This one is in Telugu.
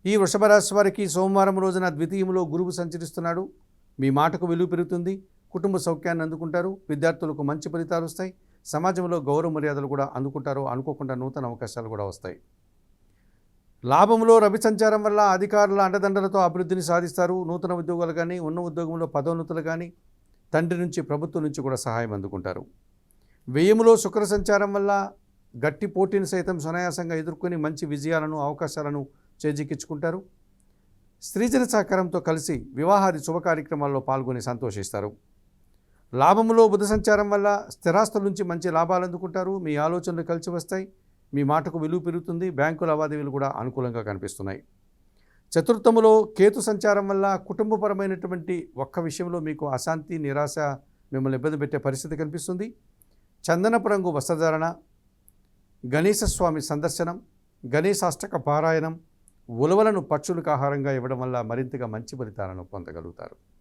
ఈ వృషభ రాశి వారికి సోమవారం రోజున ద్వితీయంలో గురువు సంచరిస్తున్నాడు. మీ మాటకు విలువ పెరుగుతుంది. కుటుంబ సౌఖ్యాన్ని అందుకుంటారు. విద్యార్థులకు మంచి ఫలితాలు వస్తాయి. సమాజంలో గౌరవ మర్యాదలు కూడా అందుకుంటారు. అనుకోకుండా నూతన అవకాశాలు కూడా వస్తాయి. లాభంలో రవి సంచారం వల్ల అధికారుల అండదండలతో అభివృద్ధిని సాధిస్తారు. నూతన ఉద్యోగాలు కానీ, ఉన్న ఉద్యోగంలో పదోన్నతులు కానీ, తండ్రి నుంచి ప్రభుత్వం నుంచి కూడా సహాయం అందుకుంటారు. వ్యయములో శుక్ర సంచారం వల్ల గట్టి పోటీని సైతం సునాయాసంగా ఎదుర్కొని మంచి విజయాలను, అవకాశాలను చేజిక్కించుకుంటారు. స్త్రీజన సహకారంతో కలిసి వివాహాది శుభ కార్యక్రమాల్లో పాల్గొని సంతోషిస్తారు. లాభములో బుధ సంచారం వల్ల స్థిరాస్తుల నుంచి మంచి లాభాలు అందుకుంటారు. మీ ఆలోచనలు కలిసి వస్తాయి. మీ మాటకు విలువ పెరుగుతుంది. బ్యాంకు లావాదేవీలు కూడా అనుకూలంగా కనిపిస్తున్నాయి. చతుర్థములో కేతు సంచారం వల్ల కుటుంబపరమైనటువంటి ఒక్క విషయంలో మీకు అశాంతి, నిరాశ మిమ్మల్ని ఇబ్బంది పెట్టే పరిస్థితి కనిపిస్తుంది. చందనపు రంగు వస్త్రధారణ, గణేశ స్వామి సందర్శనం, గణేశాష్టక పారాయణం, ఉలవలను పక్షులకు ఆహారంగా ఇవ్వడం వల్ల మరింతగా మంచి ఫలితాలను పొందగలుగుతారు.